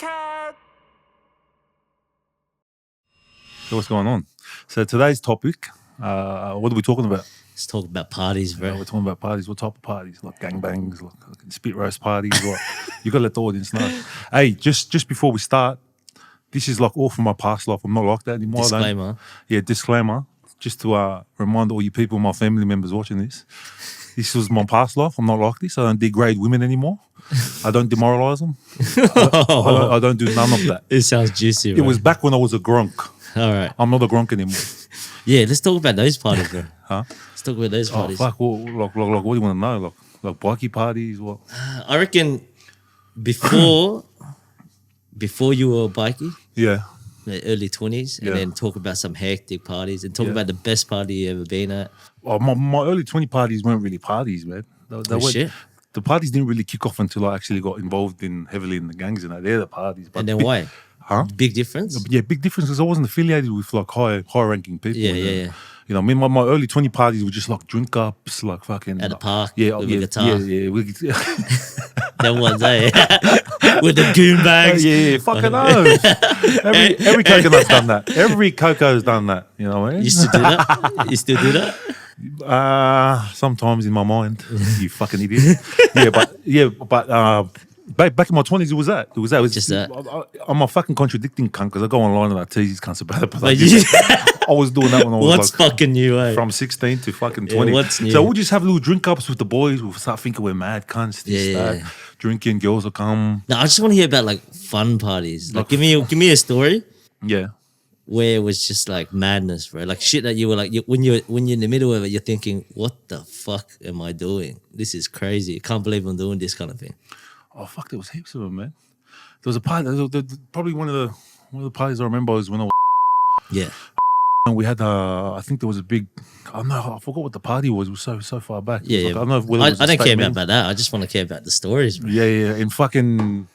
So what's going on? So today's topic, what are we talking about? Let's talk about parties, bro. We're talking about parties. What type of parties? Like gangbangs, like spit roast parties. What? You got to let the audience know. Hey, just before we start, this is like all from my past life. I'm not like that anymore. Disclaimer. Disclaimer. Just to remind all you people, my family members watching this. This was my past life. I'm not like this. I don't degrade women anymore. I don't demoralize them. I don't do none of that. It sounds juicy, It bro. was back when I was a gronk. All right. I'm not a gronk anymore. Yeah, let's talk about those parties, bro. Huh? Let's talk about those parties. Oh, fuck. What do you want to know? Like bikie parties? What? I reckon before you were a bikie, Yeah. the early 20s, and Yeah. then talk about some hectic parties and talk about the best party you ever been at. Oh, my early 20 parties weren't really parties, man. They weren't, Shit. the parties didn't really kick off until I actually got involved heavily in the gangs and that. They're the parties. But And then why? Huh? Big difference? Yeah, big difference because I wasn't affiliated with like high ranking people. Yeah. You know, I mean, my early 20 parties were just like drink ups, like fucking At the park Yeah, with yeah, a guitar. Yeah. Them ones, eh? With the goon bags. Yeah, fucking oath. Every coconut's done that. Every coco's done that. You know what I mean? You still do that? You still do that? Sometimes in my mind, you fucking idiot. But back in my 20s, it was that. It was Just that. I'm a fucking contradicting cunt because I go online and I tease these cunts about it. But Like, I was doing that when I was what's like fucking new, eh? from 16 to fucking 20. what's new? So we'll just have little drink ups with the boys. We'll start thinking we're mad cunts. That. Drinking, girls will come. No, I just want to hear about like fun parties. Like, give me a story Yeah. where it was just like madness, bro. Like shit that you were like when you're in the middle of it, you're thinking, what the fuck am I doing? This is crazy. I can't believe I'm doing this kind of thing. Oh fuck! There was heaps of them, man. There was a party. Probably one of the parties I remember was when I was. Yeah. And we had I think there was a big. I don't know. I forgot what the party was. It was so far back. Yeah, Like, yeah. I don't know whether it was I a don't care statement. about that. I just want to care about the stories, bro. Yeah. In fucking.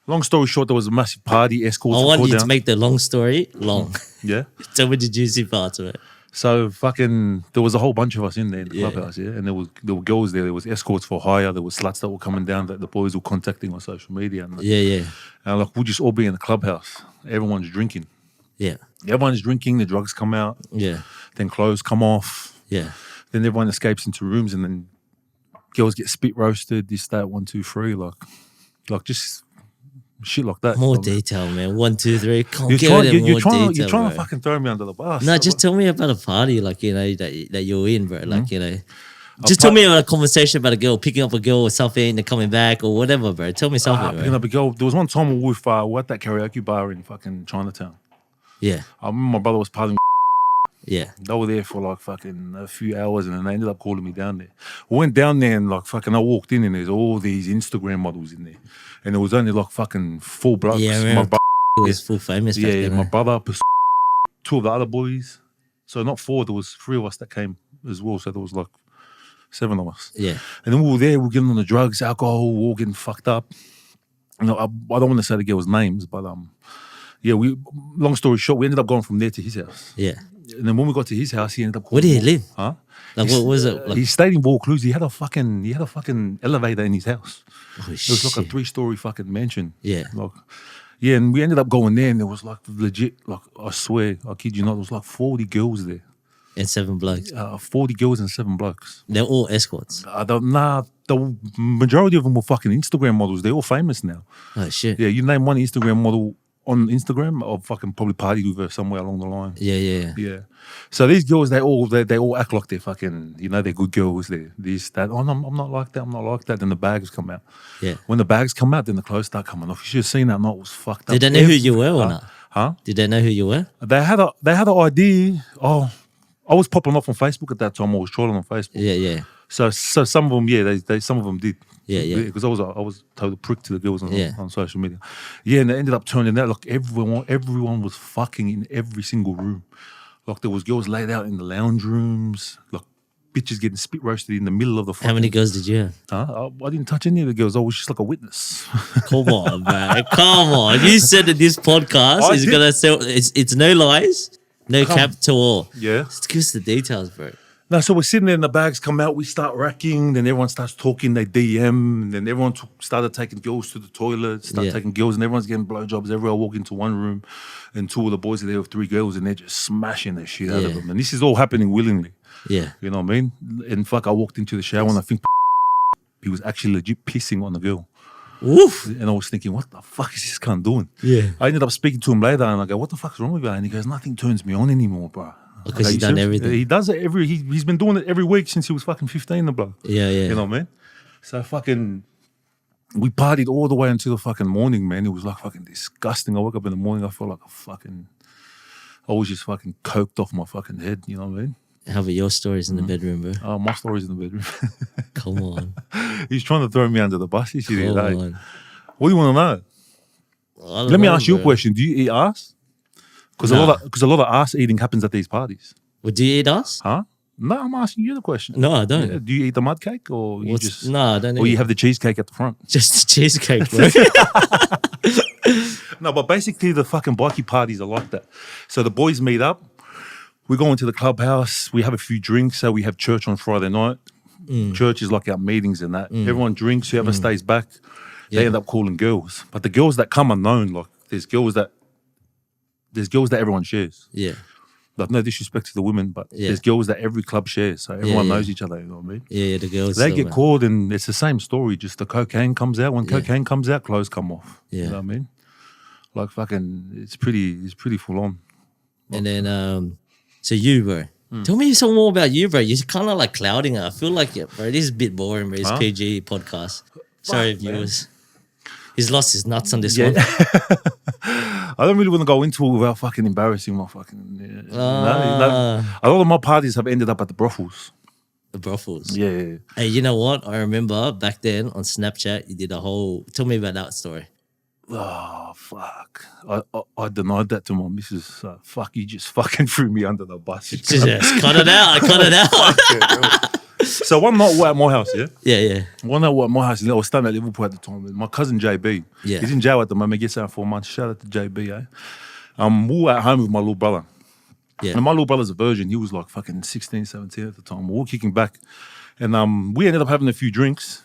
Long story short, there was a massive party. Escorts. I want were you down. to make the long story long. Yeah. Tell me the juicy parts of it. So fucking, there was a whole bunch of us in there in the Yeah. clubhouse, and there were girls there. There was escorts for hire. There was sluts that were coming down that the boys were contacting on social media. And Yeah. like we'll just all be in the clubhouse. Everyone's drinking. Yeah. Everyone's drinking. The drugs come out. Yeah. Then clothes come off. Yeah. Then everyone escapes into rooms, and then girls get spit roasted. This, that, 1, 2, 3, like just shit like that. More Like, detail, man. 1, 2, 3. Can't You're get trying, it you're, more you're trying, detail, you're trying to bro. fucking throw me under the bus. No, just tell me about a party, like, you know, that you're in, bro. Like, Hmm? you know, just tell me about a conversation about a girl picking up a girl or something and coming back or whatever, bro. Tell me something, picking bro. up a girl. There was one time we were at that karaoke bar in fucking Chinatown. Yeah, I remember my brother was partying. yeah. They were there for like fucking a few hours, and then they ended up calling me down there. We went down there and like fucking I walked in and there's all these Instagram models in there, and there was only like fucking 4 blokes. Yeah, I my remember brother, It was full famous back yeah, then, my eh? brother, 2 of the other boys. So not 4, there was 3 of us that came as well. So there was like 7 of us. Yeah, And then we were there, we were getting on the drugs, alcohol, we were all getting fucked up. You know, I don't want to say the girls' names, but yeah, long story short, we ended up going from there to his house. yeah. And then when we got to his house, he ended up Where did he calling- live? Huh? Like, what was it? Like, He stayed in Vaucluse. He had a fucking elevator in his house. oh, It was like a shit. 3-story fucking mansion. Yeah. Like, yeah, and we ended up going there, and there was like legit, like I swear, I kid you not, there was like 40 girls there. And 7 blokes. 40 girls and 7 blokes. They're all escorts. The majority of them were fucking Instagram models. They're all famous now. Oh, shit. Yeah, you name one Instagram model on Instagram, or fucking probably partied with her somewhere along the line. Yeah. Yeah. So these girls, they all act like they're fucking, you know, they're good girls. They're this, that. Oh, no, I'm not like that. I'm not like that. Then the bags come out. Yeah. When the bags come out, then the clothes start coming off. You should have seen that night. It was fucked up. Did they know who you were or not? Huh? Did they know who you were? They had an idea. Oh, I was popping off on Facebook at that time. I was trolling on Facebook. Yeah. So some of them, yeah, they some of them did. Yeah. Because I was told to prick to the girls Yeah. on social media. Yeah, and it ended up turning out like everyone was fucking in every single room. Like there was girls laid out in the lounge rooms, like bitches getting spit roasted in the middle of the fucking. How many girls did you have? I didn't touch any of the girls. I was just like a witness. Come on, man. Come on. You said that this podcast I is did. gonna sell. It's no lies, no cap to all. Yeah. Just give us the details, bro. No, so we're sitting there and the bags come out, we start racking, then everyone starts talking, they DM, and then everyone started taking girls to the toilet, taking girls, and everyone's getting blowjobs. Everyone walk into one room, and two of the boys are there with three girls, and they're just smashing the shit out of them. And this is all happening willingly. Yeah. You know what I mean? And fuck, I walked into the shower and I think he was actually legit pissing on the girl. Oof. And I was thinking, what the fuck is this cunt doing? Yeah. I ended up speaking to him later and I go, what the fuck's wrong with you? And he goes, nothing turns me on anymore, bro. Because he's done everything. He does it he's been doing it every week since he was fucking 15, the bloke. Yeah. You know what I mean? So fucking, we partied all the way until the fucking morning, man. It was like fucking disgusting. I woke up in the morning, I felt like I was just fucking coked off my fucking head, you know what I mean? How about your stories in the bedroom, bro? My story's in the bedroom. Come on. He's trying to throw me under the bus. Come on. What do you want to know? Let me ask you a question. Do you eat ass? Because a lot of ass eating happens at these parties. Well, do you eat ass? Huh? No, I'm asking you the question. No, I don't. Yeah, do you eat the mud cake or you just? No, I don't. Or you have the cheesecake at the front? Just the cheesecake, bro. No, but basically the fucking bikie parties are like that. So the boys meet up. We go into the clubhouse. We have a few drinks. So we have church on Friday night. Church is like our meetings and that. Everyone drinks. Whoever stays back, they end up calling girls. But the girls that come are known. Like there's girls that everyone shares. Yeah. Like no disrespect to the women, but there's girls that every club shares, so everyone knows each other. You know what I mean? Yeah, the girls. They get called, and it's the same story. Just the cocaine comes out. When cocaine comes out, clothes come off. Yeah. You know what I mean? Like fucking, it's pretty full on. And then, so you, bro. Tell me some more about you, bro. You're kind of like clouding it. I feel like, bro, this is a bit boring, bro. It's PG podcast. Sorry, viewers. He's lost his nuts on this one. I don't really want to go into it without fucking embarrassing my fucking. A lot of my parties have ended up at the brothels. The brothels. Yeah. Hey, you know what? I remember back then on Snapchat, you did a whole. Tell me about that story. Oh fuck! I denied that to my missus. Fuck, you just fucking threw me under the bus. Just cut it out. Cut it out. So one night we're at my house, yeah? Yeah. One night we're at my house, I was staying at Liverpool at the time. My cousin JB, he's in jail at the moment, gets out 4 months. Shout out to JB, eh? We were at home with my little brother. Yeah. And my little brother's a virgin. He was like fucking 16, 17 at the time. We were kicking back. And we ended up having a few drinks.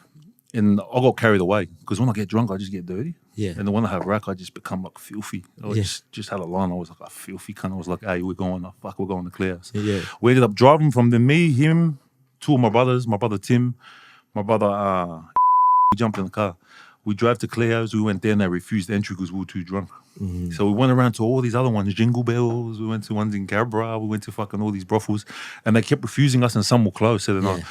And I got carried away. Because when I get drunk, I just get dirty. Yeah. And then when I have rack, I just become like filthy. I just had a line. I was like a filthy cunt. I was like, hey, we're going to Claire's. Yeah. We ended up driving from me, him, two of my brothers, my brother Tim, my brother, we jumped in the car. We drove to Cleo's. We went there and they refused entry because we were too drunk. Mm-hmm. So we went around to all these other ones, Jingle Bells. We went to ones in Cabra. We went to fucking all these brothels. And they kept refusing us and some were closed. So then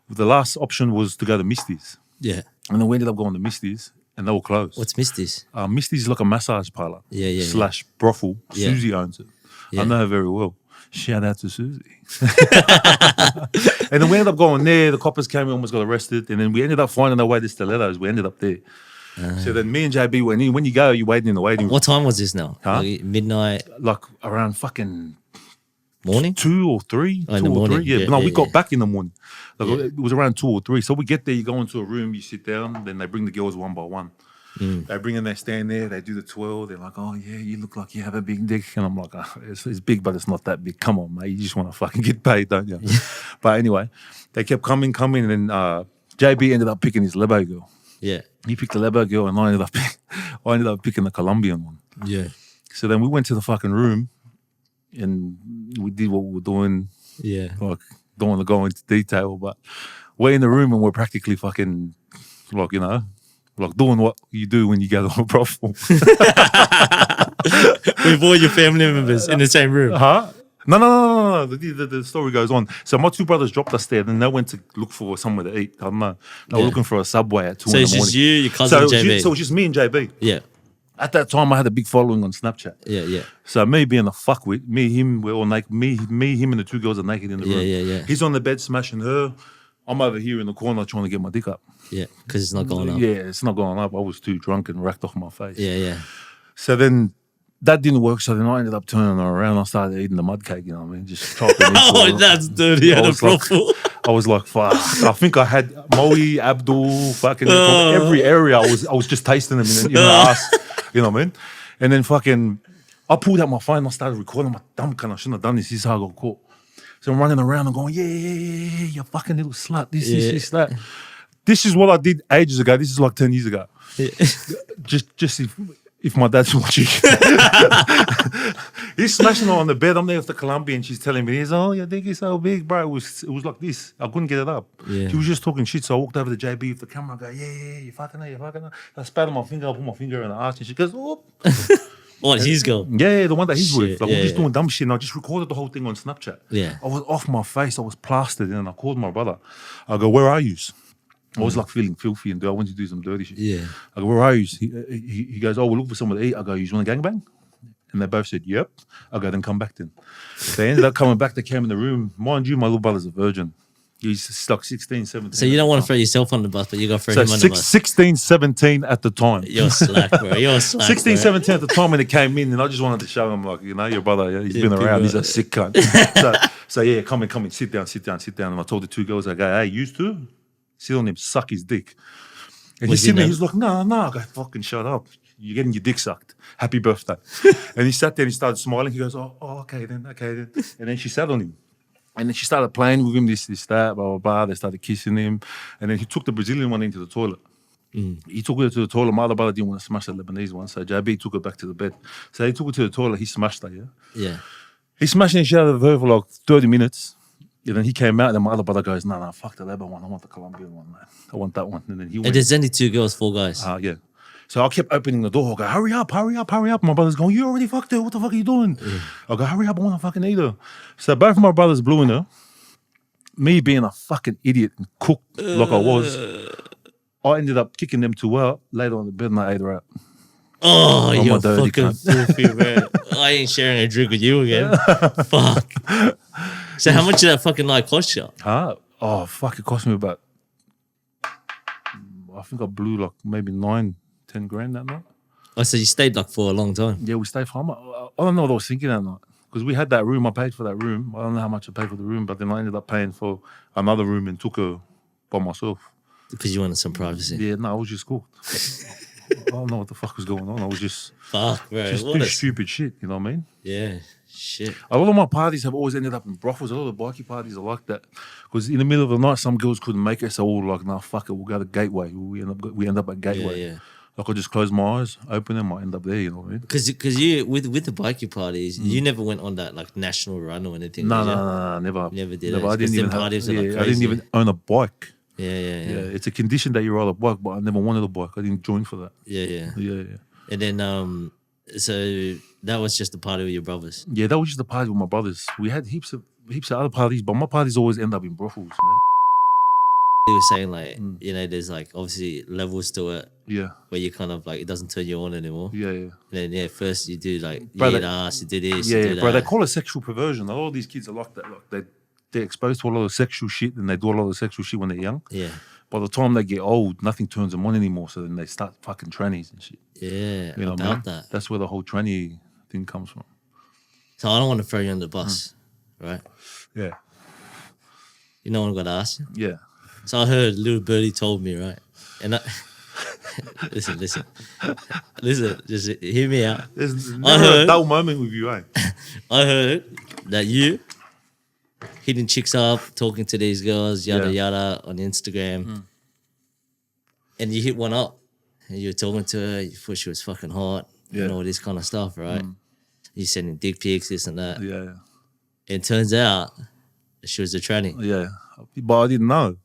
the last option was to go to Misty's. Yeah. And then we ended up going to Misty's and they were closed. What's Misty's? Misty's is like a massage parlor. Yeah. / brothel. Yeah. Susie owns it. Yeah. I know her very well. Shout out to Susie. And then we ended up going there. The coppers came, we almost got arrested. And then we ended up finding our way to Stilettos. We ended up there. So then me and JB went in. When you go, you're waiting in the waiting room. What time was this now? Huh? Like midnight? Like around fucking... Morning? 2 or 3. In the morning. Yeah. We got back in the morning. It was around 2 or 3. So we get there, you go into a room, you sit down, then they bring the girls one by one. They bring in, they stand there, they do the twirl. They're like, oh, yeah, you look like you have a big dick. And I'm like, it's big, but it's not that big. Come on, mate. You just want to fucking get paid, don't you? But anyway, they kept coming. And then JB ended up picking his Lebo girl. Yeah. He picked the Lebo girl and I ended up picking the Colombian one. Yeah. So then we went to the fucking room and we did what we were doing. Yeah. Like, don't want to go into detail, but we're in the room and we're practically fucking, like, you know, like doing what you do when you go to a brothel. With all your family members in the same room. Huh? No. The story goes on. So my two brothers dropped us there, and they went to look for somewhere to eat. I don't know. They were looking for a Subway at 2 in the morning. So it's just you, your cousin, JB. So it was just me and JB. Yeah. At that time, I had a big following on Snapchat. Yeah. So me being a fuckwit, me, him, we're all naked. Me, him, and the two girls are naked in the room. Yeah. He's on the bed smashing her. I'm over here in the corner trying to get my dick up. Yeah, because it's not going up. Yeah, it's not going up. I was too drunk and racked off my face. Yeah. So then that didn't work. So then I ended up turning her around. I started eating the mud cake, you know what I mean? Just chopping it. That's dirty. I was like, fuck. I think I had Moe, Abdul, fucking every area. I was just tasting them in the ass. You know what I mean? And then fucking, I pulled out my phone and I started recording. I'm like, dumb cunt, I shouldn't have done this. This is how I got caught. So I'm running around and going, yeah, you fucking little slut, this, that. This is what I did ages ago. This is like 10 years ago. Yeah. Just if my dad's watching. He's smashing her on the bed. I'm there with the Columbia and she's telling me this. Oh, your dick is so big, bro. It was like this. I couldn't get it up. Yeah. She was just talking shit. So I walked over to JB with the camera. I go, yeah, you fucking her. I spat on my finger. I put my finger in the arch and she goes, oh. Oh, it's his girl. Yeah, the one that he's with. Like, Yeah, we're just doing dumb shit and I just recorded the whole thing on Snapchat. Yeah. I was off my face. I was plastered and I called my brother. I go, where are you? I was like feeling filthy and I wanted to do some dirty shit. Yeah. I go, where are you? He goes, oh, we're looking for someone to eat. I go, you want a gangbang? And they both said, yep. I go, then come back then. They ended up coming back. They came in the room. Mind you, my little brother's a virgin. He's stuck 16, 17. So you don't want to throw yourself on the bus, but you got to throw him on the bus. 16, 17 at the time. You're slack, bro. You're slack. 16, bro. 17 at the time when it came in, and I just wanted to show him, like, your brother, he's been around. He's a sick cunt. so yeah, come in, sit down. And I told the two girls, I go, hey, you two, sit on him, suck his dick. And he's sitting there, he's like, no. I go, fucking shut up. You're getting your dick sucked. Happy birthday. And he sat there and he started smiling. He goes, oh, okay then. And then she sat on him. And then she started playing with him, this, that, blah, blah, blah. They started kissing him. And then he took the Brazilian one into the toilet. He took her to the toilet. My other brother didn't want to smash the Lebanese one. So JB took her back to the bed. So he took her to the toilet. He smashed her, Yeah. He's smashing the shit out of her for like 30 minutes. And then he came out and then my other brother goes, no, fuck the Lebanon one. I want the Colombian one, man. I want that one. And then he went. And there's only 2 girls, 4 guys. Yeah. So I kept opening the door. I go, hurry up. My brother's going, you already fucked her. What the fuck are you doing? I go, hurry up. I want to fucking eat her. So both of my brothers blew in her. Me being a fucking idiot and cooked like I was, I ended up kicking them 2 out, laid on the bed and I ate her out. Oh, I'm you're a dirty fucking filthy, man. I ain't sharing a drink with you again. Fuck. So how much did that fucking night cost you? Oh, fuck, it cost me about, I think I blew like maybe 9-10 grand that night. Oh, so you stayed like for a long time? Yeah, we stayed for, I don't know what I was thinking that night. Because we had that room, I paid for that room. I don't know how much I paid for the room, but then I ended up paying for another room and took her by myself. Because you wanted some privacy? Yeah, no, I was just cooked. I don't know what the fuck was going on. I was just... Fuck, bro. Just do stupid shit, you know what I mean? Yeah, shit. A lot of my parties have always ended up in brothels. A lot of the bikie parties are like that. Because in the middle of the night, some girls couldn't make it, so we were like, nah, fuck it, we'll go to Gateway. We end up at Gateway. Yeah. Like I just close my eyes, open them, I end up there, you know what I mean? Because you, with the bikie parties, you never went on that like national run or anything, No, never. Never did never. it. I didn't even have, parties are like I crazy. didn't even own a bike. Yeah. It's a condition that you ride a bike, but I never wanted a bike. I didn't join for that. Yeah. Yeah. And then, so that was just the party with your brothers. Yeah, that was just the party with my brothers. We had heaps of other parties, but my parties always end up in brothels, man. He was saying like, there's like obviously levels to it. Yeah. Where you kind of like, it doesn't turn you on anymore. Yeah. And then first you do like, bro, you eat ass, you do this, you do that. Bro, they call it sexual perversion. A lot of these kids are like that. Like they're exposed to a lot of sexual shit and they do a lot of sexual shit when they're young. Yeah. By the time they get old, nothing turns them on anymore. So then they start fucking trannies and shit. Yeah, you know about what I mean? that. That's where the whole tranny thing comes from. So I don't want to throw you on the bus, right? Yeah. You know what I'm going to ask you? Yeah. So I heard little birdie told me, right? And I... listen, just hear me out. There's never a dull moment with you, eh? I heard that you hitting chicks up, talking to these girls, yada, on Instagram. And you hit one up. And you were talking to her, you thought she was fucking hot, and all this kind of stuff, right? You sending dick pics, this and that. Yeah. It turns out she was a tranny. Yeah. But I didn't know.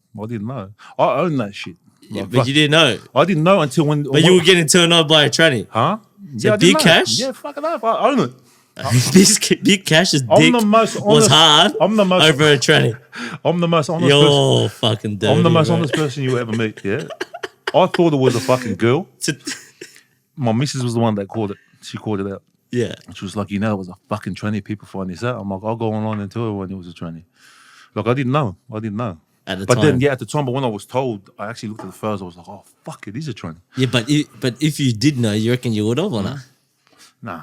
I own that shit. But you didn't know. I didn't know until when... But you were getting turned on by a tranny. Huh? Yeah, Big Kash? Yeah, fuck it up. I own it. Big Kash's dick was hard over a tranny. I'm the most honest You're fucking dirty, I'm the most honest person you ever meet, yeah? I thought it was a fucking girl. My missus was the one that called it. She called it out. Yeah. She was like, it was a fucking tranny. People find this out. I'm like, I'll go online and tell her when it was a tranny. Like, I didn't know. At the but time. Then, at the time, but when I was told, I actually looked at the photos. I was like, oh, fuck, it is a tranny. Yeah, but if you did know, you reckon you would have or not? Nah.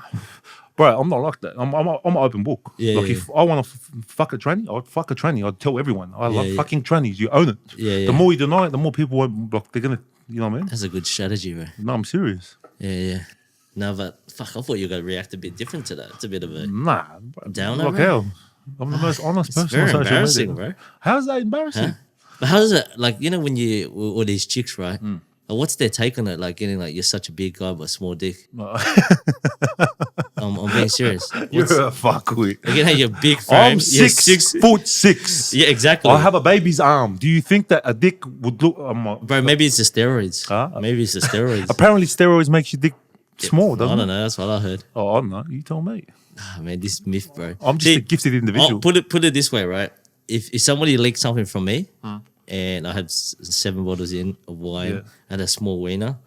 Bro, I'm not like that. I'm an open book. If I want to fuck a tranny, I'd fuck a tranny. I'd tell everyone. I love fucking trannies. You own it. Yeah. The more you deny it, the more people won't, like, they're going to, you know what I mean? That's a good strategy, bro. No, I'm serious. Yeah. No, but fuck, I thought you were going to react a bit different to that. It's a bit of a Nah. downer. Like hell. I'm the most honest person very on social embarrassing, media. bro. How's that embarrassing? Huh? But how does it, like, you know, when you, all these chicks, right? Mm. What's their take on it? Like, getting like, you're such a big guy but small dick. I'm being serious. You're a fuckwit. Again, how you're big frame. I'm 6'6". Yeah, exactly. I have a baby's arm. Do you think that a dick would look? Bro, maybe it's the steroids. Huh? Maybe it's the steroids. Apparently, steroids makes your dick small, I doesn't don't it? know. That's what I heard. Oh, I don't know. You tell me. Ah, man, this myth, bro. I'm just a gifted individual. Put it this way, right? If somebody leaked something from me, and I had 7 bottles in of wine, and a small wiener,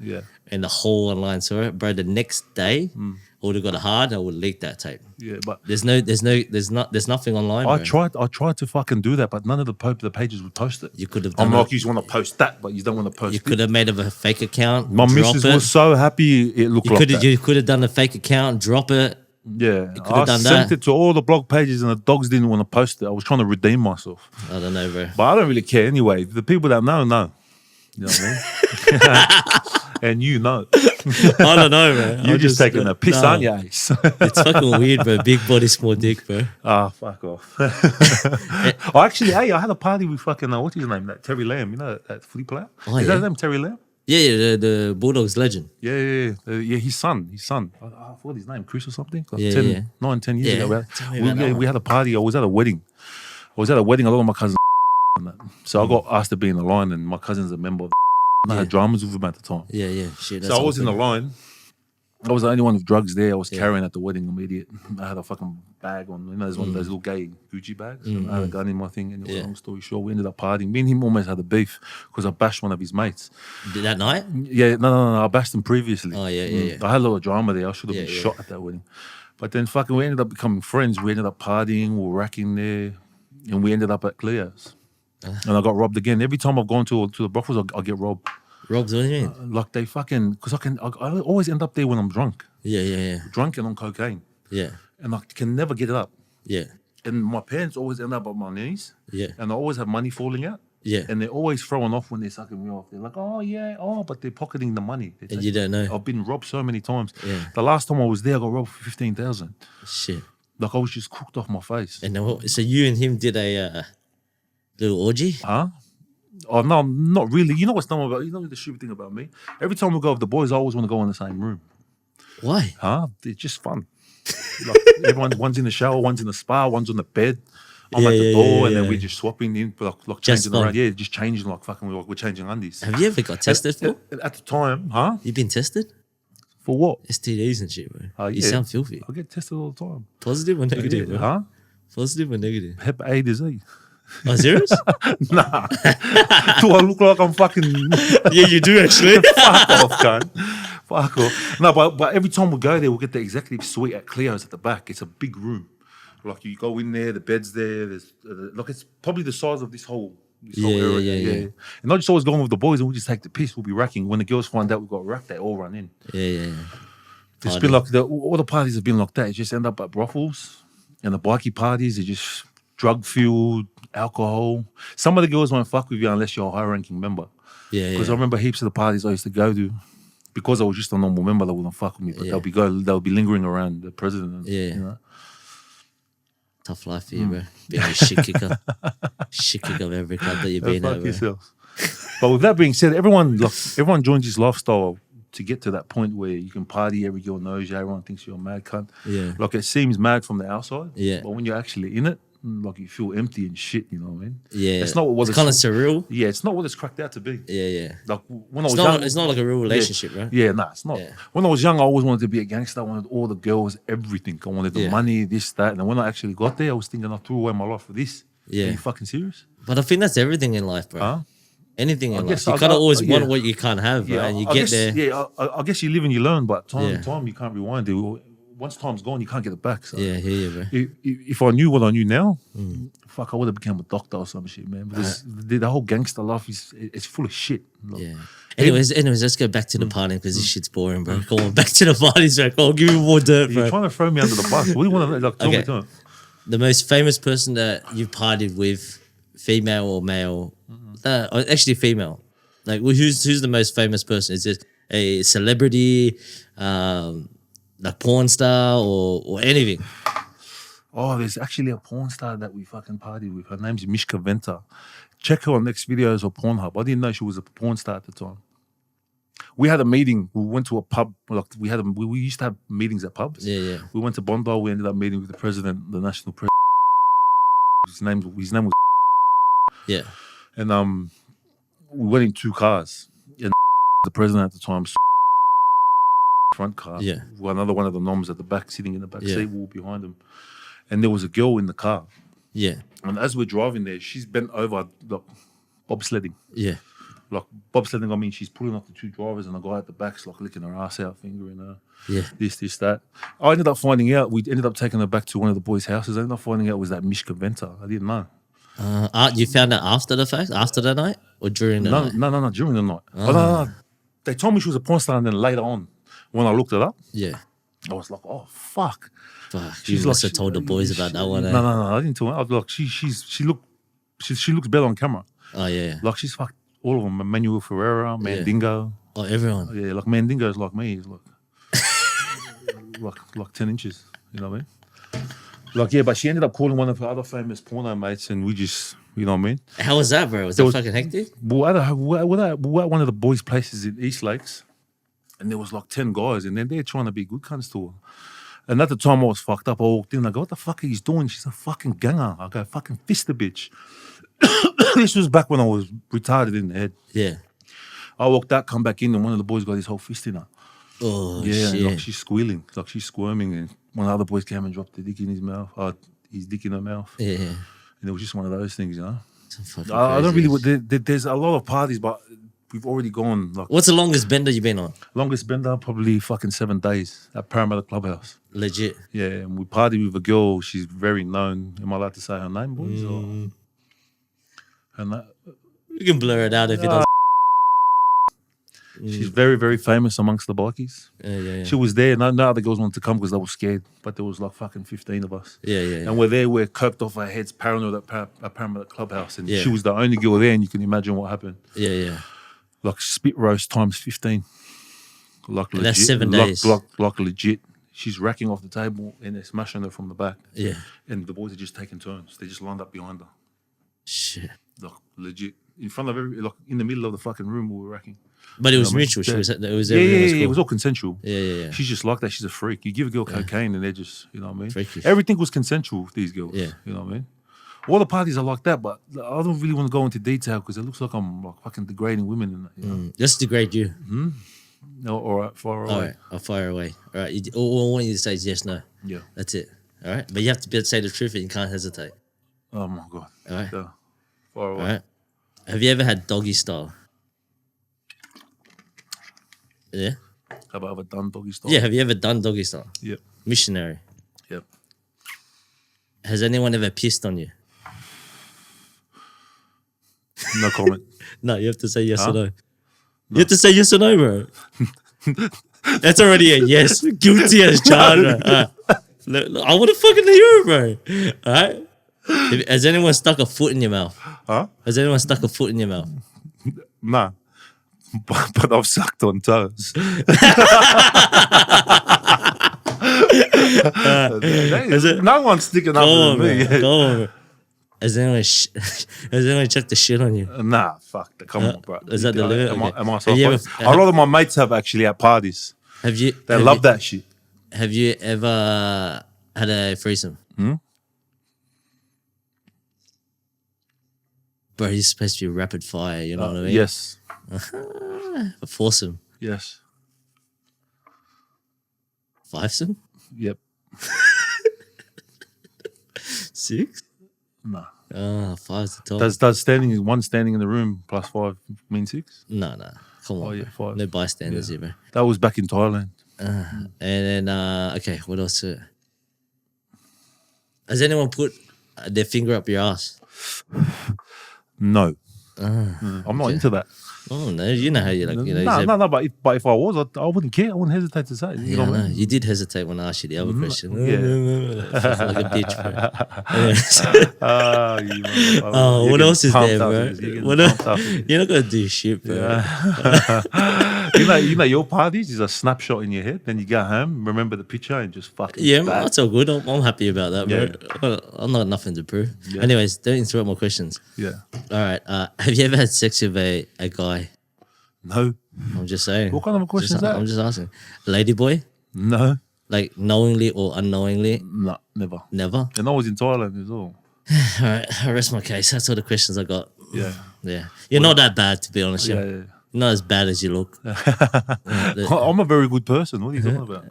and the whole online saw it, bro. The next day, I would have got a hard. I would leak that tape. Yeah, but there's nothing online. I bro. tried to fucking do that, but none of the pages would post it. You could have done. I'm like, you just want to post that, but you don't want to post. You could have made a fake account. My missus was so happy it looked like that. You could have done a fake account, drop it. Yeah, I sent it to all the blog pages, and the dogs didn't want to post it. I was trying to redeem myself. I don't know, bro. But I don't really care anyway. The people that know. You know what I mean? And you know. I don't know, man. You're just taking a piss, aren't you, Ace? It's fucking weird, bro. Big body, small dick, bro. Ah, fuck off. I had a party with fucking, what's his name? That Terry Lamb, you know, that footy player? Is that his name, Terry Lamb? Yeah, the Bulldogs legend. Yeah, his son. I forgot his name, Chris or something. Like 10 years ago. We had a party. I was at a wedding. A lot of my cousins. So I got asked to be in the line, and my cousin's a member of I had dramas with him at the time. Yeah. Shit, so I was in the line. I was the only one with drugs there. I was carrying at the wedding. I'm an idiot. I had a fucking bag on. You know, there's one of those little gay Gucci bags. I had a gun in my thing. And long story short, we ended up partying. Me and him almost had a beef because I bashed one of his mates. That night? Yeah, no. I bashed him previously. Oh, yeah. I had a lot of drama there. I should have been shot at that wedding. But then fucking we ended up becoming friends. We ended up partying. We were racking there. And we ended up at Cleo's. And I got robbed again. Every time I've gone to the brothels, I get robbed. Robbed, what do you mean? Like they fucking, because I always end up there when I'm drunk. Yeah. Drunk and on cocaine. Yeah. And I can never get it up. Yeah. And my pants always end up on my knees. Yeah. And I always have money falling out. Yeah. And they're always throwing off when they're sucking me off. They're like, but they're pocketing the money. And you don't know. I've been robbed so many times. Yeah. The last time I was there, I got robbed for 15,000. Shit. Like I was just cooked off my face. And then so you and him did a little orgy? Huh? Oh, no, not really. You know what's dumb about, you know the stupid thing about me? Every time we go with the boys, I always want to go in the same room. Why? Huh? It's just fun. Like one's in the shower, one's in the spa, one's on the bed. I'm at the door, and then we're just swapping in, like Just changing fun. around. Yeah, just changing like fucking. We're changing undies. Have you ever got tested for? At the time, huh? You been tested? For what? STDs and shit, bro. You Yeah. sound filthy. I get tested all the time. Positive or negative, bro? Huh? Positive or negative? Hep A to Z. Oh, serious? Nah. Do I look like I'm fucking? Yeah, you do actually. Fuck off, cunt. Fuck off. No, but every time we go there, we'll get the executive suite at Cleo's at the back. It's a big room. Like you go in there, the bed's there. There's like it's probably the size of this whole area. Yeah. And I just always going with the boys, and we just take the piss. We'll be racking. When the girls find out we've got racked, they all run in. Yeah. It's been like all the parties have been like that. It just end up at brothels, and the bikie parties are just drug fueled, alcohol. Some of the girls won't fuck with you unless you're a high ranking member. Yeah. Because I remember heaps of the parties I used to go to. Because I was just a normal member, they wouldn't fuck with me. But they'll be lingering around the president. Yeah. You know? Tough life for you, bro. Being a shit kicker. Shit kicker of every club that you've been at, Fuck bro. yourself. But with that being said, everyone joins this lifestyle to get to that point where you can party, every girl knows you, everyone thinks you're a mad cunt. Yeah. Like it seems mad from the outside. Yeah. But when you're actually in it, like you feel empty and shit, you know what I mean? Yeah. It's not what it's kind of surreal. Yeah, it's not what it's cracked out to be. Yeah. Like when I was It's young, not like a real relationship, right? Yeah, nah, it's not. Yeah. When I was young, I always wanted to be a gangster. I wanted all the girls, everything. I wanted the money, this, that. And when I actually got there, I was thinking I threw away my life for this. Yeah. Are you fucking serious? But I think that's everything in life, bro. Huh? Anything in life. guess You I gotta got- always yeah. want what you can't have, right? And you I get guess, there. Yeah, I guess you live and you learn, but Yeah. time you can't rewind it. Once time's gone, you can't get it back. So. Yeah, I hear you, bro. If I knew what I knew now, fuck, I would have become a doctor or some shit, man. Because the whole gangster life it's full of shit. Like, Yeah. Anyways, let's go back to the party because this shit's boring, bro. Come on, back to the parties, bro. Come on, give me more dirt, You're bro. trying to throw me under the bus. What do you want to like? Tell Okay. me, tell me. The most famous person that you've partied with, female or male? Actually, female. Like, who's the most famous person? Is it a celebrity, like porn star, or anything? Oh, there's actually a porn star that we fucking partied with. Her name's Mishka Venta. Check her on Next Videos or Pornhub. I didn't know she was a porn star at the time. We had a meeting. We went to a pub. Like we used to have meetings at pubs. Yeah. We went to Bondi. We ended up meeting with the president, the national president. His name was. Yeah. And we went in 2 cars. And the president at the time, front car. Yeah. Another one of the noms at the back, sitting in the back Yeah. seat, we were behind him. And there was a girl in the car. Yeah. And as we're driving there, she's bent over, like, bobsledding. Yeah. Like, bobsledding, I mean, she's pulling off the 2 drivers and the guy at the back's, like, licking her ass out, fingering her. Yeah. This, that. I ended up finding out, we ended up taking her back to one of the boys' houses. I ended up finding out it was that Mishka Venta. I didn't know. You found out after the fact? After the night? Or during the night? No, during the night. Oh, no. They told me she was a porn star, and then later on, when I looked it up, Yeah. I was like, oh, fuck. Fuck. You must have told the boys about that one. No, I didn't tell her. I was like, she looks better on camera. Oh, yeah. Like, she's fucked all of them. Manuel Ferreira, Mandingo. Oh, everyone. Yeah, like Mandingo's like me. He's like 10 inches. You know what I mean? Like, yeah, but she ended up calling one of her other famous porno mates, and we just, you know what I mean? How was that, bro? Was that fucking hectic? We're at one of the boys' places in East Lakes, and there was like 10 guys, and then they're trying to be good cunts to her. And at the time, I was fucked up. I walked in, I go, what the fuck are you doing? She's a fucking ganger. I go, fucking fist the bitch. This was back when I was retarded in the head. Yeah. I walked out, come back in, and one of the boys got his whole fist in her. Oh, Yeah, shit. and like she's squealing, like she's squirming, and one of the other boys came and dropped the dick in his mouth, his dick in her mouth. Yeah. And it was just one of those things, you know? Fucking I don't crazy. really, there's a lot of parties, but we've already gone, like, What's the longest bender you've been on? longest bender, probably fucking 7 days at Parramatta Clubhouse. Legit. Yeah, and we partied with a girl, she's very known. Am I allowed to say her name, boys? Or? You can blur it out if you don't. She's very, very famous amongst the bikies. Yeah. She was there. No other girls wanted to come because they were scared. But there was like fucking 15 of us. Yeah. And we're there, we're coked off our heads, paranoid at Parramatta Clubhouse. And Yeah. she was the only girl there, and you can imagine what happened. Yeah. Like spit roast times 15. Like And legit. that's 7 days. Like legit. She's racking off the table and they're smashing her from the back. Yeah. And the boys are just taking turns. They just lined up behind her. Shit. Like legit. In front of like in the middle of the fucking room we were racking. But it was You know what I mean? mutual. It was Yeah, everyone was it cool. was all consensual. Yeah. She's just like that. She's a freak. You give a girl cocaine and they're just, you know what I mean? Freakish. Everything was consensual with these girls. Yeah. You know what I mean? All the parties are like that, but I don't really want to go into detail because it looks like I'm like fucking degrading women. And that, you know? Just degrade you. No, all right, far away. All right, I'll fire away. All right, all I want you to say is yes, no. Yeah. That's it. All right, but you have to be able to say the truth and you can't hesitate. Oh my God. All right. So, far away. All right. Have you ever had doggy style? Yeah. Have I ever done doggy style? Yeah. Have you ever done doggy style? Yep. Missionary. Yep. Has anyone ever pissed on you? No comment. No, you have to say yes or Huh? no. You have to say yes or no, bro. That's already a yes. Guilty as charged. Bro. All right. Look, I want to fucking hear it, bro. All right. Has anyone stuck a foot in your mouth? Huh? Has anyone stuck a foot in your mouth? Nah. But I've sucked on toes. No one's sticking up Go on, with me. bro. Go on, bro. Has anyone checked the shit on you? Nah, fuck. Come on, bro. Is that the limit? Am Okay. I so Have you ever- close? A lot of my mates have actually at parties. Have you? They love that shit. Have you ever had a threesome? Bro, he's supposed to be rapid fire. You know what I mean? Yes. Foursome, Yes. fivesome, Yep. six. Nah. Five's the top. Does one standing in the room plus 5 mean 6? No. Come on. Oh, yeah, bro. five. No bystanders here, bro. That was back in Thailand. And then, okay, what else? Has anyone put their finger up your ass? No. I'm not into that. Oh no, you know how you like. You know, No. But if I was, I wouldn't care. I wouldn't hesitate to say it. You know what I mean? You did hesitate when I asked you the other question. yeah. Like a bitch, bro. You motherfucker. Oh, You're what getting else is pumped there, up, bro? you're getting What pumped else? up. You're not gonna do shit, bro. your parties is a snapshot in your head. Then you go home, remember the picture, and just fucking. Yeah, that's all good. I'm happy about that, bro. Well, I'm not nothing to prove. Yeah. Anyways, don't interrupt my questions. Yeah. All right. Have you ever had sex with a guy? No. I'm just saying. What kind of a question is that? I'm just asking. Lady boy? No. Like knowingly or unknowingly? No, never. Never? And I was in Thailand as well. All right. I rest my case. That's all the questions I got. Yeah. Yeah. You're not that bad, to be honest. Yeah, Yeah. yeah. Not as bad as you look. I'm a very good person. What are you talking about?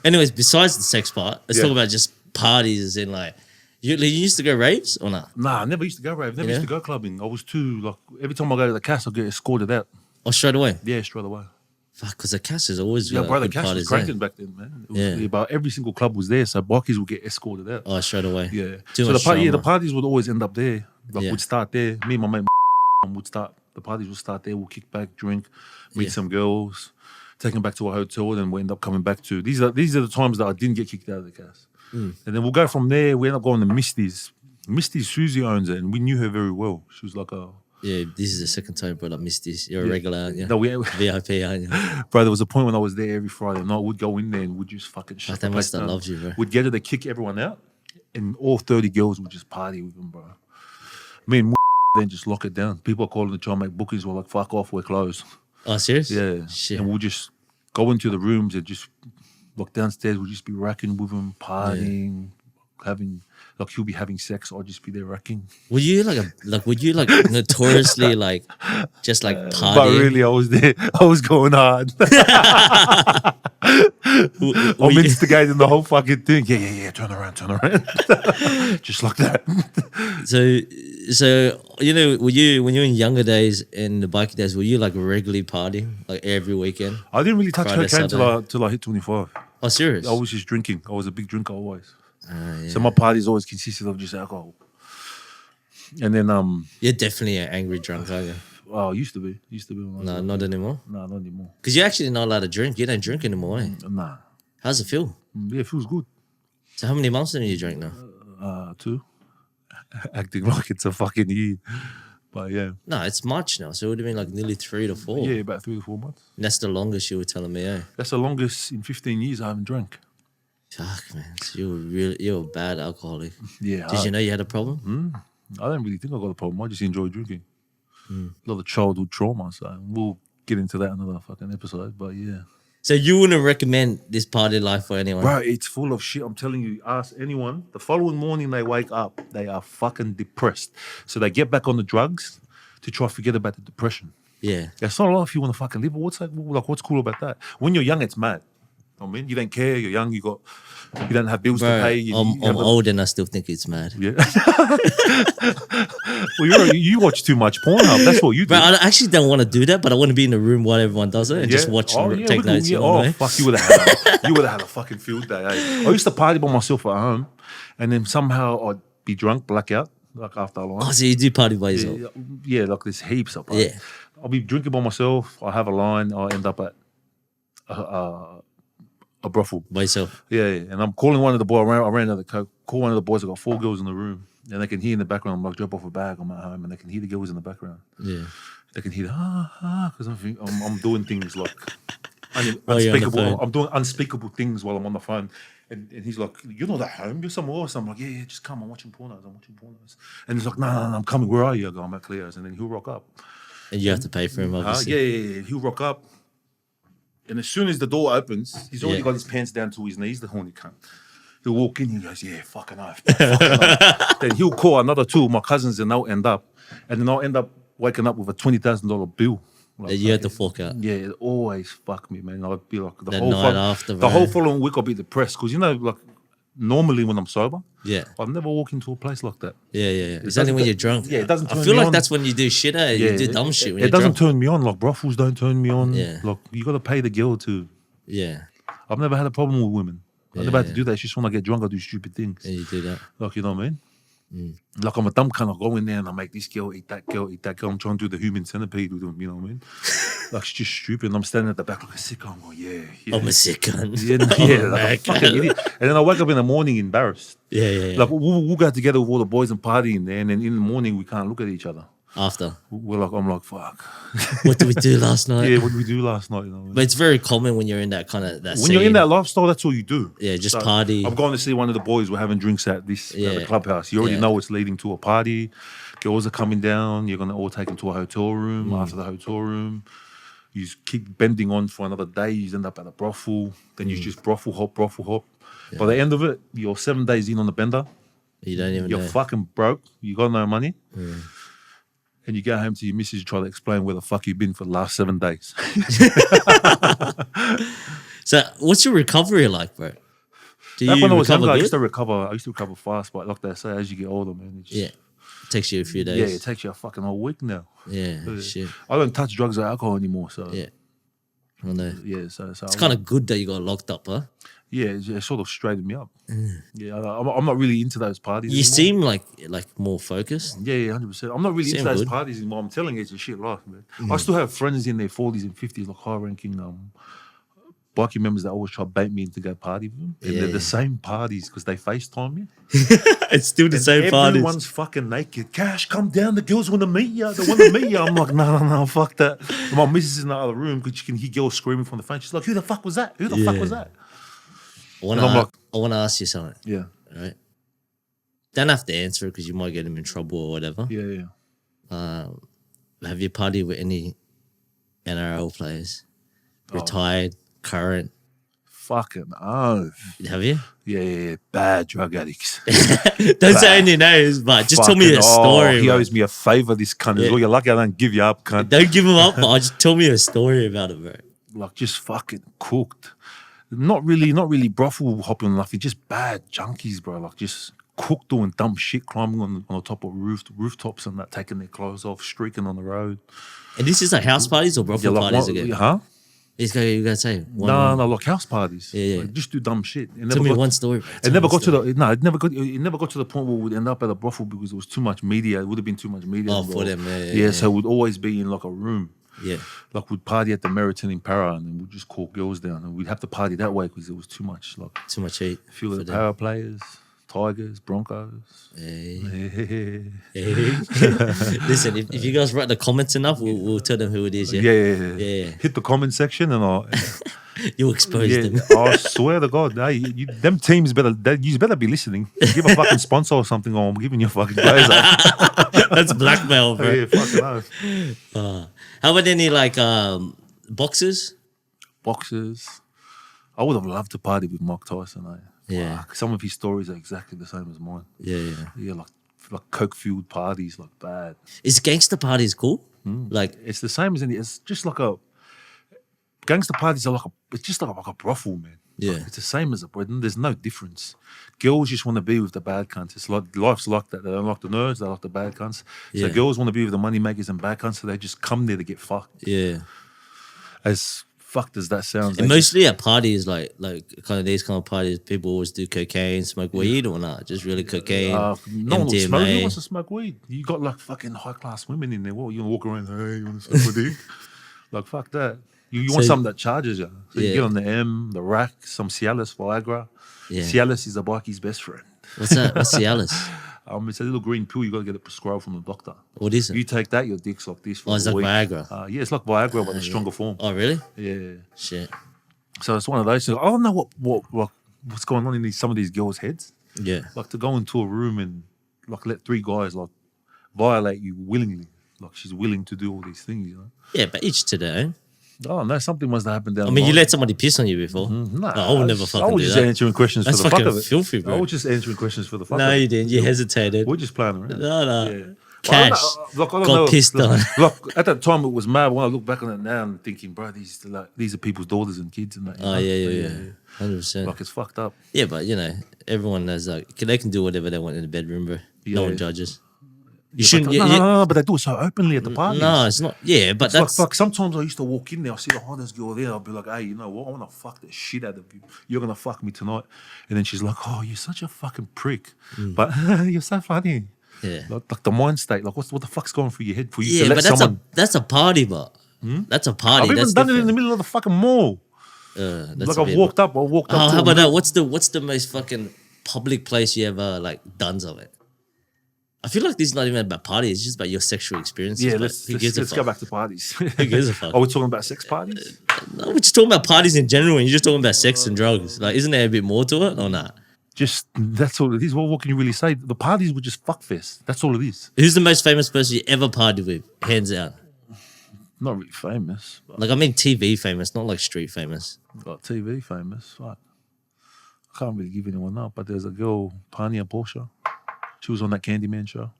Anyways, besides the sex part, let's Yeah. talk about just parties and like, you used to go raves or not? Nah, I never used to go rave. Never Yeah. used to go clubbing. I was too, like, every time I go to the Kash'd, I get escorted out. Or straight away? Yeah, straight away. Fuck, because the Kash'd is always Yeah, brother, good Kash'd was parties cracking there. back then, man. It was, Yeah. About every single club was there, so bikies would get escorted out. Oh, straight away. Yeah. Too So much the drama. parties would always end up there. Like, Yeah. would start there. Me and my mate would start. The parties would start there. We'll kick back, drink, meet Yeah. some girls, take them back to a hotel, and we end up coming back to. These are the times that I didn't get kicked out of the Kash'd. And then we'll go from there. We end up going to Misty's. Misty's, Susie owns it, and we knew her very well. She was like a. Yeah, this is the second time I brought up Misty's. You're a regular, aren't you? No, we, VIP, aren't you? bro, there was a point when I was there every Friday night. We'd go in there and we'd just fucking shut They the must place have down. loved you, bro. We'd get her to kick everyone out, and all 30 girls would just party with them, bro. Me and then just lock it down. People are calling to try and make bookings. We're like, fuck off, we're closed. Oh, serious? Yeah. Shit. And we'll just go into the rooms and just look downstairs. We'll just be racking with them, partying, having, like, he'll be having sex. I'll just be there racking. Were you like notoriously like just like partying? But really, I was there. I was going hard. I'm instigating the whole fucking thing. Yeah. Turn around. Just like that. So you know, were you when you were in younger days in the bikie days, were you like regularly partying like every weekend? I didn't really touch Friday, cocaine till I hit 25. Oh, serious? I was just drinking. I was a big drinker always. Yeah. So my parties always consisted of just alcohol. And then You're definitely an angry drunk, aren't you? I used to be. When I was No, young. not anymore. No, not anymore. Because you're actually not allowed to drink. You don't drink anymore. Eh? Nah. How's it feel? Yeah, it feels good. So how many months have you drink now? 2. Acting like it's a fucking year. But yeah. No, it's March now, so it would have been like nearly 3 to 4. Yeah, about 3 to 4 months. And that's the longest you were telling me, eh? That's the longest in 15 years I haven't drank. Fuck, man. So you're a bad alcoholic. Yeah. Did you know you had a problem? I don't really think I got a problem. I just enjoy drinking. A lot of childhood trauma, so we'll get into that another fucking episode. But yeah. So you wouldn't recommend this party life for anyone? Bro, it's full of shit. I'm telling you, ask anyone. The following morning they wake up, they are fucking depressed. So they get back on the drugs to try to forget about the depression. Yeah. It's not a lot if you want to fucking live, but what's cool about that? When you're young, it's mad. I mean, you don't care, you're young, you don't have bills to Bro, pay. I'm old and I still think it's mad. Yeah. Well, you watch too much Pornhub. That's what you do. But I actually don't want to do that, but I want to be in the room while everyone does it and just watch and take notes. Yeah. along the Oh, way. fuck, you would have had a fucking field day. Eh? I used to party by myself at home, and then somehow I'd be drunk, blackout, like after a line. Oh, so you do party by yourself? Yeah, like there's heaps of party. Yeah. I'll be drinking by myself. I have a line. I end up at a brothel. By yourself? Yeah, and I'm calling one of the boys. I ran out of coke. Call one of the boys. I got 4 girls in the room, and they can hear in the background. I'm like, drop off a bag. I'm at home, and they can hear the girls in the background. Yeah. They can hear because I'm doing things like While you're on the unspeakable. phone. I'm doing unspeakable things while I'm on the phone. And he's like, you're not at home, you're somewhere else. I'm like, yeah, just come. I'm watching pornos. And he's like, no, I'm coming. Where are you? I go, I'm at Cleo's. And then he'll rock up. And you have to pay for him, obviously. Yeah. He'll rock up. And as soon as the door opens, he's already Yeah. got his pants down to his knees, the horny cunt. He'll walk in, he goes, yeah, fucking oath. Then he'll call another 2 of my cousins and they'll end up. And then I'll end up waking up with a $20,000 bill. That you had to fork out. Yeah, it always fuck me, man. I'd be like, The night after, the bro. whole following week I'll be depressed. Because, like, normally when I'm sober, Yeah. I'd never walk into a place like that. Yeah. It's only when you're drunk. Yeah, it doesn't I turn feel me like on. that's when you do shit, eh? You do dumb shit when It you're doesn't drunk. turn me on. Like, brothels don't turn me on. Yeah. Like, you got to pay the girl to... Yeah. I've never had a problem with women. I never had to do that. It's just when I get drunk, I do stupid things. Yeah, you do that. Like, you know what I mean? Like, I'm a dumb kind of go in there and I make this girl eat that girl. I'm trying to do the human centipede with them, you know what I mean? Like, it's just stupid. And I'm standing at the back like a sicko. I'm going, yeah. I'm a sick cunt. Yeah, like a fucking idiot. And then I wake up in the morning embarrassed. Yeah. Like, we'll go together with all the boys and party in there. And then in the morning, we can't look at each other. After. I'm like, fuck. What did we do last night? Yeah, what did we do last night? You know? But it's very common when you're in that kind of When you're in that lifestyle, that's all you do. Yeah, just party. I'm going to see one of the boys. We're having drinks at the clubhouse. You already know it's leading to a party. Girls are coming down. You're going to all take them to a hotel room. After the hotel room, you just keep bending on for another day. You end up at a brothel. Then you just brothel hop. Yeah. By the end of it, you're 7 days in on the bender. You don't even know. You're fucking broke. You got no money. And you go home to your missus and try to explain where the fuck you've been for the last 7 days. So what's your recovery like, bro? Back when I was younger, I used to recover fast, but like they say, as you get older, man, it takes you a few days. Yeah, it takes you a fucking whole week now. Yeah, shit. I don't touch drugs or alcohol anymore, so yeah. I know. Yeah, so it's kind of good that you got locked up, huh? Yeah, it sort of straightened me up. Yeah, I'm not really into those parties. You anymore. seem like more focused. Yeah, 100%. I'm not really into those parties anymore. I'm telling you, it's a shit life, man. I still have friends in their 40s and 50s, like high-ranking bikie members that always try to bait me in to go party with them. And they're the same parties because they FaceTime me. It's still the same parties. Everyone's fucking naked. Kash, come down. The girls want to meet you. They want to meet you. I'm like, no, fuck that. And my missus is in the other room because you can hear girls screaming from the phone. She's like, who the fuck was that? Who the fuck was that? I want to ask you something. Yeah. Right? Don't have to answer it because you might get him in trouble or whatever. Yeah. Have you partied with any NRL players? Retired, current? Fucking oath. Have you? Yeah. Bad drug addicts. Don't say any names, but just tell me a story. He owes me a favour, this cunt. Well, you're lucky I don't give you up, cunt. Don't give him up, but just tell me a story about it, bro. Like, just fucking cooked. Not really brothel hopping or nothing, just bad junkies, bro. Like, just cooked doing dumb shit, climbing on the top of rooftops and that, taking their clothes off, streaking on the road. And this is like house parties or brothel parties again? Huh? You gotta say no, like house parties. Yeah. Like, just do dumb shit. Tell me one story. It never got to the point where we'd end up at a brothel because there was too much media. It would have been too much media. Oh, for them, yeah. So we'd always be in like a room. Yeah. Like we'd party at the Meriton in Para and then we'd just call girls down and we'd have to party that way because it was too much. Like too much heat. A few of the Para players, Tigers, Broncos. Hey. Listen, if you guys write the comments enough, we'll tell them who it is. Yeah. Hit the comment section and you'll expose them. I swear to God, them teams better be listening. Give a fucking sponsor or something, or I'm giving you a fucking blazer. That's blackmail, bro. Yeah, fucking oath. How about any like boxers? Boxers. I would have loved to party with Mike Tyson. Yeah. Fuck, some of his stories are exactly the same as mine. Yeah, like coke-fueled parties, like bad. Is gangster parties cool? Like it's the same as it's just like a gangster parties are it's just like a brothel, man. Yeah, it's the same as a brothel. There's no difference. Girls just want to be with the bad cunts. It's like life's like that. They don't like the nerds. They like the bad cunts. So girls want to be with the money makers and bad cunts. So they just come there to get fucked. Yeah. As fucked as that sounds. And mostly at parties, like kind of these kind of parties, people always do cocaine, smoke weed or not. Just really cocaine. No one will smoke. Who wants to smoke weed? You got like fucking high class women in there. What, you gonna walk around? Hey, you want to smoke weed? Like fuck that. You want something that charges you. So you get on the M, the rack, some Cialis, Viagra. Yeah. Cialis is a bikie's best friend. What's that? What's Cialis? It's a little green pill. You got to get it prescribed from the doctor. What is it? You take that, your dick's like this. It's like Viagra. Yeah, it's like Viagra, but in stronger form. Oh, really? Yeah. Shit. So it's one of those things. I don't know what's going on in some of these girls' heads. Yeah. Like to go into a room and like let three guys like violate you willingly. Like she's willing to do all these things, you know? Yeah, but each to their own. Oh no, something must have happened down. I mean, you let somebody piss on you before. No, I would never fucking do that. I was just answering questions for the fuck of it. Filthy, bro. I was just answering questions for the fuck of it. No, you didn't. You hesitated. We're just playing around. No. Yeah. Cash got pissed on. Look, at that time it was mad. When I look back on it now, I'm thinking, bro, these are people's daughters and kids and that. Oh yeah. 100%. Like it's fucked up. Yeah, but you know, everyone knows like they can do whatever they want in the bedroom, bro. No one judges. You shouldn't. No, but they do it so openly at the parties. No, it's not. Yeah, but that's like sometimes I used to walk in there, I see the hottest girl there, I'll be like, hey, you know what? I want to fuck the shit out of you. You're gonna fuck me tonight. And then she's like, oh, you're such a fucking prick, but you're so funny. Yeah, like the mind state. Like what the fuck's going through your head for you? Yeah, to let but someone... that's a party, but that's a party. I've even done it in the middle of the fucking mall. Like I walked up. Oh, how about that? What's the most fucking public place you ever like done of it? I feel like this is not even about parties. It's just about your sexual experiences. Yeah, but let's who gives a go fuck? back to parties. Who gives a fuck? Are we talking about sex parties? No, we're just talking about parties in general, and you're just talking about sex and drugs. Like, isn't there a bit more to it or not? Just that's all it is. What can you really say? The parties were just fuckfest. That's all it is. Who's the most famous person you ever partied with? Hands out. Not really famous. But Like, I mean TV famous, not like street famous. got TV famous. Fuck. I can't really give anyone up, but there's a girl, Pania Porsche. She was on that Candyman show.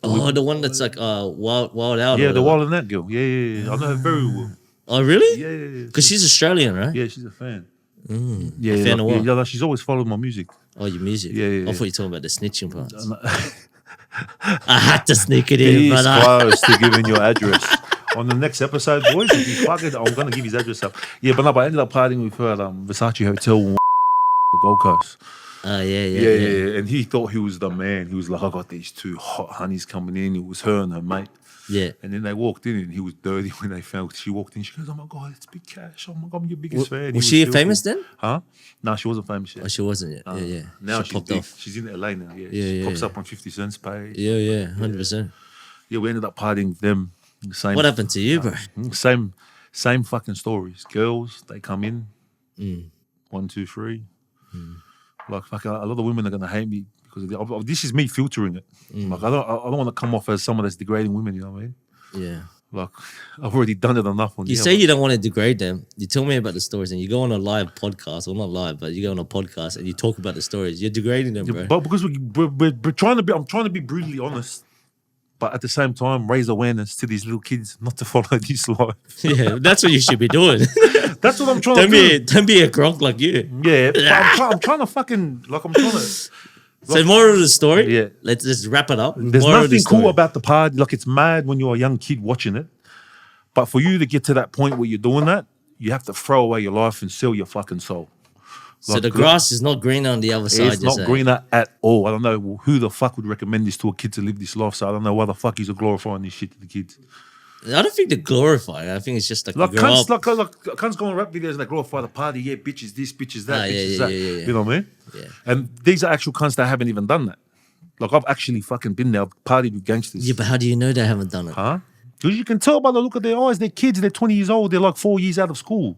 Oh, the one that's like Wild Out. Yeah, or the whatever. Wild and that girl. Yeah. I know her very well. Oh, really? Yeah. Because she's Australian, right? Yeah, she's a fan. A fan of what? Yeah, she's always followed my music. Oh, your music. Yeah. I thought you were talking about the snitching parts. I had to sneak it in, He's brother. close to giving your address. On the next episode, boys, if you fuck it, I'm going to give his address up. Yeah, but I ended up partying with her at Versace Hotel Gold Coast. Yeah. And he thought he was the man. He was like, I got these two hot honeys coming in. It was her and her mate. Yeah. And then they walked in and he was dirty when they found. She walked in. She goes, oh my God, it's Big Kash. Oh my God, I'm your biggest fan. Was she famous then? Huh? No, she wasn't famous yet. Oh, she wasn't yet. Yeah. Now she she's popped big. off. She's in LA now. Yeah. Yeah, She yeah. pops up on 50 Cent's page. Yeah, 100%. Yeah, we ended up partying with them. The same. What happened to you, bro? Same fucking stories. Girls, they come in. 1, 2, 3. Like fuck, a lot of women are gonna hate me because this is me filtering it. Like I don't want to come off as someone that's degrading women. You know what I mean? Yeah. Like I've already done it enough. You say you don't want to degrade them. You tell me about the stories and you go on a live podcast, or not live, but you go on a podcast and you talk about the stories. You're degrading them, bro. But because we're trying to be, I'm trying to be brutally honest, but at the same time raise awareness to these little kids not to follow this life. Yeah, that's what you should be doing. That's what I'm trying to do. Don't be a gronk like you. Yeah, but I'm trying to fucking I'm trying to. So moral of the story, Yeah. let's just wrap it up. There's Moral of the nothing cool story. about the party. Like it's mad when you're a young kid watching it, but for you to get to that point where you're doing that, you have to throw away your life and sell your fucking soul. So Like, the grass is not green on the other side. It's not greener at all. I don't know who the fuck would recommend this to a kid to live this life. So I don't know why the fuck he's glorifying this shit to the kids. I don't think they glorify it. I think it's just like, Like you grow cunts, up. like cunts go on rap videos and they glorify the party. Yeah, bitches this, bitches that, bitches that. Yeah. You know what I mean? Yeah. And these are actual cunts that haven't even done that. Like I've actually fucking been there, I've partied with gangsters. Yeah, but how do you know they haven't done it? Huh? Because you can tell by the look of their eyes, they're kids, they're 20 years old, they're like 4 years out of school.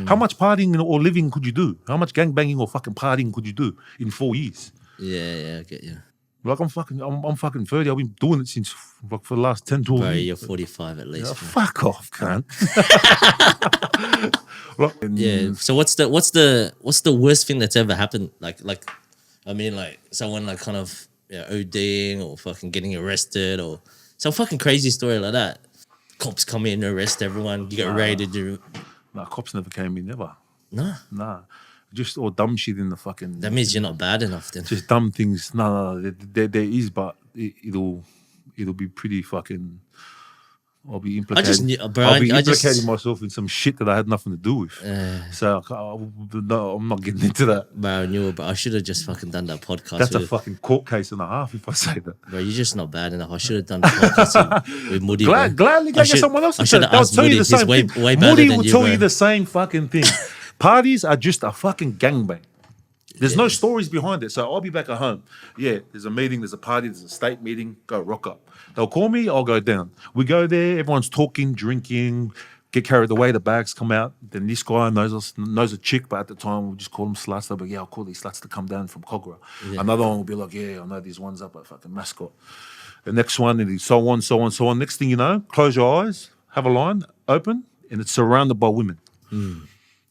How much partying or living could you do? How much gangbanging or fucking partying could you do in 4 years? Yeah, I get you. Like I'm fucking 30. I've been doing it since like for the last 10, 12 Bro, years. you're 45 at least. Yeah, fuck off, cunt. Yeah. So what's the worst thing that's ever happened? Like I mean, like someone like kind of ODing or fucking getting arrested or some fucking crazy story like that. Cops come in, arrest everyone, you get raided. Nah, cops never came in, never. Nah. Just all dumb shit in the fucking. That means you're not bad enough then. Just dumb things. No. There is, but it'll be pretty fucking. I'll be implicating. I'll be implicating myself in some shit that I had nothing to do with. So no, I'm not getting into that. Bro, I knew it, but I should have just fucking done that podcast. That's a fucking court case and a half if I say that. Bro, you're just not bad enough. I should have done the podcast with Moody. Gladly go get someone else to tell. They'll tell you the same thing. Moody will tell you the same fucking thing. Parties are just a fucking gangbang. There's no stories behind it. So I'll be back at home. Yeah, there's a meeting, there's a party, there's a state meeting. Go rock up. They'll call me, I'll go down. We go there, everyone's talking, drinking, get carried away, the bags come out. Then this guy knows a chick, but at the time we just call them sluts. They'll be, yeah, I'll call these sluts to come down from Cogra. Yeah. Another one will be like, yeah, I know these ones up at fucking Mascot. The next one, and so on. Next thing you know, close your eyes, have a line, open, and it's surrounded by women.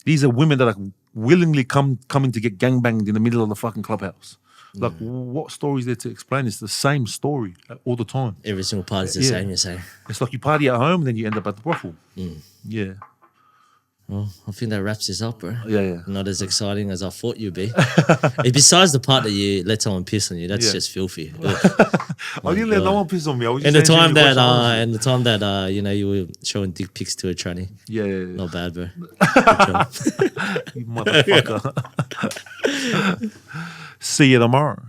These are women that are willingly coming to get gangbanged in the middle of the fucking clubhouse. Like, what story is there to explain? It's the same story all the time. Every single party's the same, you say. It's like you party at home and then you end up at the brothel. Yeah. Well, I think that wraps this up, bro. Yeah. Not as exciting as I thought you'd be. Besides the part that you let someone piss on you, that's just filthy. I didn't let no one piss on me. I was just And the time answering that you were showing dick pics to a tranny. Yeah. Not bad, bro. You motherfucker. See you tomorrow.